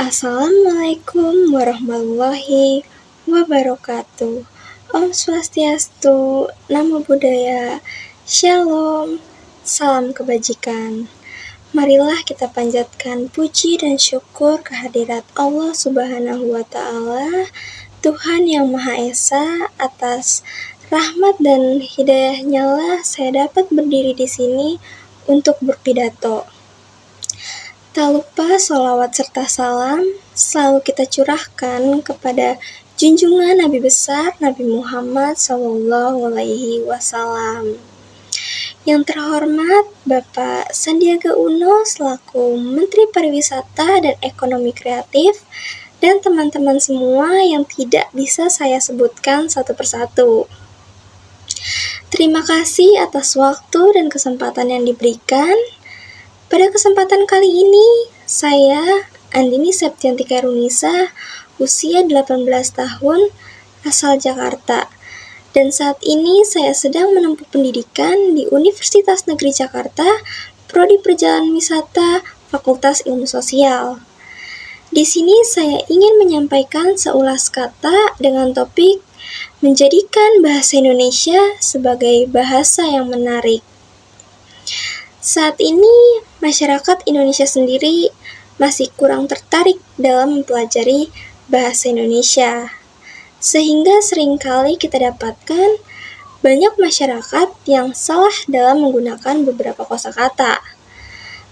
Assalamualaikum warahmatullahi wabarakatuh. Om Swastiastu, Namo Buddhaya, Shalom, salam kebajikan. Marilah kita panjatkan puji dan syukur kehadirat Allah Subhanahu wa Ta'ala, Tuhan yang Maha Esa. Atas rahmat dan hidayahnya lah saya dapat berdiri di sini untuk berpidato. Tak lupa sholawat serta salam selalu kita curahkan kepada junjungan Nabi besar Nabi Muhammad SAW. Yang terhormat Bapak Sandiaga Uno selaku Menteri Pariwisata dan Ekonomi Kreatif, dan teman-teman semua yang tidak bisa saya sebutkan satu persatu. Terima kasih atas waktu dan kesempatan yang diberikan. Pada kesempatan kali ini, saya, Andini Septianti Kairunisa, usia 18 tahun, asal Jakarta. Dan saat ini saya sedang menempuh pendidikan di Universitas Negeri Jakarta, Prodi Perjalanan Wisata, Fakultas Ilmu Sosial. Di sini saya ingin menyampaikan seulas kata dengan topik menjadikan bahasa Indonesia sebagai bahasa yang menarik. Saat ini, masyarakat Indonesia sendiri masih kurang tertarik dalam mempelajari bahasa Indonesia. Sehingga seringkali kita dapatkan banyak masyarakat yang salah dalam menggunakan beberapa kosakata.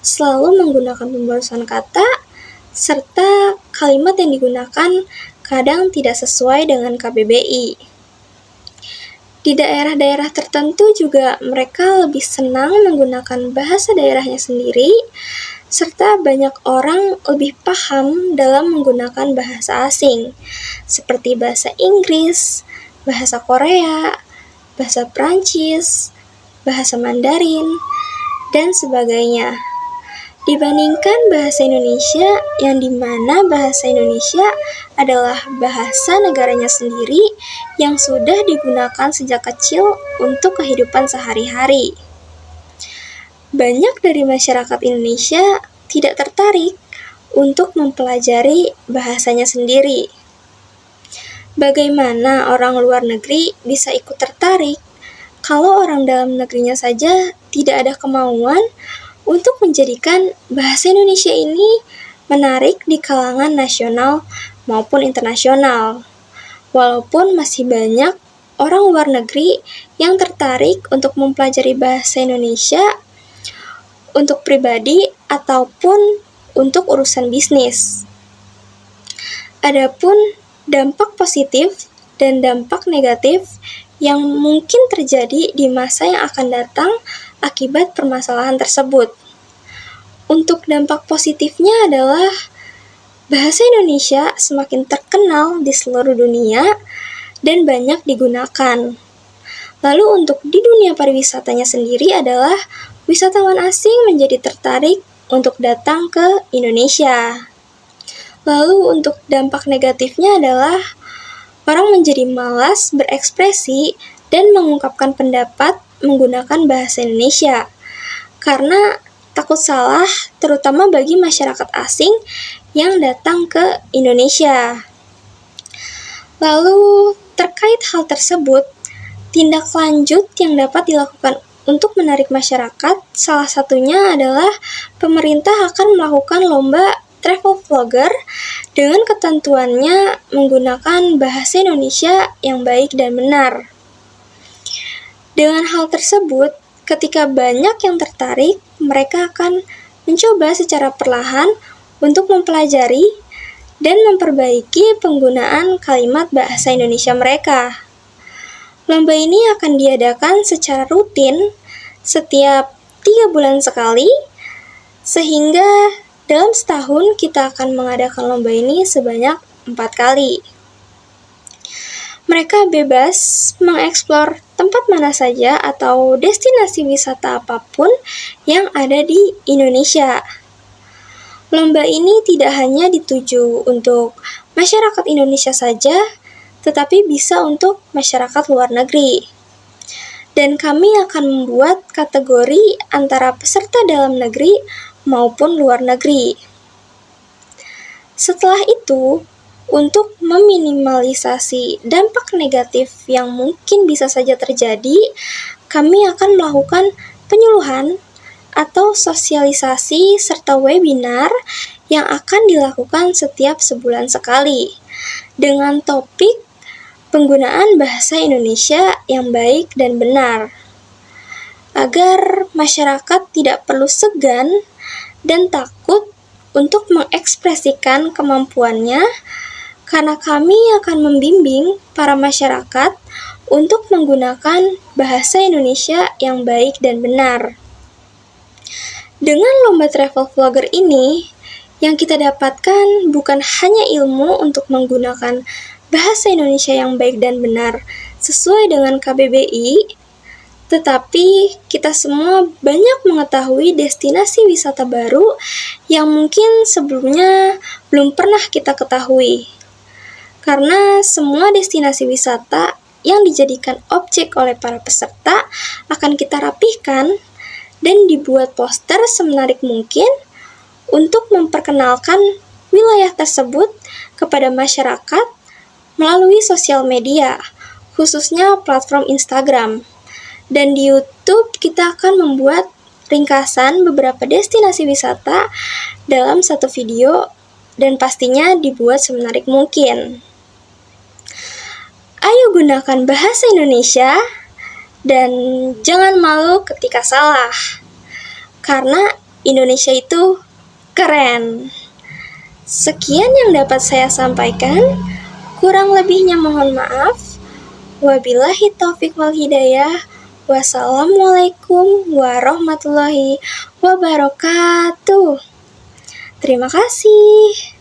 Selalu menggunakan pemborosan kata, serta kalimat yang digunakan kadang tidak sesuai dengan KBBI. Di daerah-daerah tertentu juga mereka lebih senang menggunakan bahasa daerahnya sendiri, serta banyak orang lebih paham dalam menggunakan bahasa asing, seperti bahasa Inggris, bahasa Korea, bahasa Prancis, bahasa Mandarin, dan sebagainya. Dibandingkan bahasa Indonesia, yang dimana bahasa Indonesia adalah bahasa negaranya sendiri yang sudah digunakan sejak kecil untuk kehidupan sehari-hari. Banyak dari masyarakat Indonesia tidak tertarik untuk mempelajari bahasanya sendiri. Bagaimana orang luar negeri bisa ikut tertarik kalau orang dalam negerinya saja tidak ada kemauan untuk menjadikan bahasa Indonesia ini menarik di kalangan nasional maupun internasional. Walaupun masih banyak orang luar negeri yang tertarik untuk mempelajari bahasa Indonesia untuk pribadi ataupun untuk urusan bisnis. Adapun dampak positif dan dampak negatif yang mungkin terjadi di masa yang akan datang akibat permasalahan tersebut. Untuk dampak positifnya adalah bahasa Indonesia semakin terkenal di seluruh dunia dan banyak digunakan. Lalu untuk di dunia pariwisatanya sendiri adalah wisatawan asing menjadi tertarik untuk datang ke Indonesia. Lalu untuk dampak negatifnya adalah orang menjadi malas berekspresi dan mengungkapkan pendapat menggunakan bahasa Indonesia karena takut salah, terutama bagi masyarakat asing yang datang ke Indonesia. Lalu terkait hal tersebut, tindak lanjut yang dapat dilakukan untuk menarik masyarakat, salah satunya adalah pemerintah akan melakukan lomba travel vlogger dengan ketentuannya menggunakan bahasa Indonesia yang baik dan benar. Dengan hal tersebut, ketika banyak yang tertarik, mereka akan mencoba secara perlahan untuk mempelajari dan memperbaiki penggunaan kalimat bahasa Indonesia mereka. Lomba ini akan diadakan secara rutin setiap 3 bulan sekali, sehingga dalam setahun kita akan mengadakan lomba ini sebanyak 4 kali. Mereka bebas mengeksplor tempat mana saja atau destinasi wisata apapun yang ada di Indonesia. Lomba ini tidak hanya dituju untuk masyarakat Indonesia saja, tetapi bisa untuk masyarakat luar negeri. Dan kami akan membuat kategori antara peserta dalam negeri maupun luar negeri. Setelah itu, untuk meminimalisasi dampak negatif yang mungkin bisa saja terjadi, kami akan melakukan penyuluhan atau sosialisasi serta webinar yang akan dilakukan setiap sebulan sekali dengan topik penggunaan bahasa Indonesia yang baik dan benar, agar masyarakat tidak perlu segan dan takut untuk mengekspresikan kemampuannya, karena kami akan membimbing para masyarakat untuk menggunakan bahasa Indonesia yang baik dan benar. Dengan lomba travel vlogger ini, yang kita dapatkan bukan hanya ilmu untuk menggunakan bahasa Indonesia yang baik dan benar sesuai dengan KBBI, tetapi kita semua banyak mengetahui destinasi wisata baru yang mungkin sebelumnya belum pernah kita ketahui. Karena semua destinasi wisata yang dijadikan objek oleh para peserta akan kita rapihkan dan dibuat poster semenarik mungkin untuk memperkenalkan wilayah tersebut kepada masyarakat melalui sosial media, khususnya platform Instagram. Dan di YouTube kita akan membuat ringkasan beberapa destinasi wisata dalam satu video dan pastinya dibuat semenarik mungkin. Ayo gunakan bahasa Indonesia dan jangan malu ketika salah, karena Indonesia itu keren. Sekian yang dapat saya sampaikan, kurang lebihnya mohon maaf. Wabillahi taufiq wal hidayah. Wassalamualaikum warahmatullahi wabarakatuh. Terima kasih.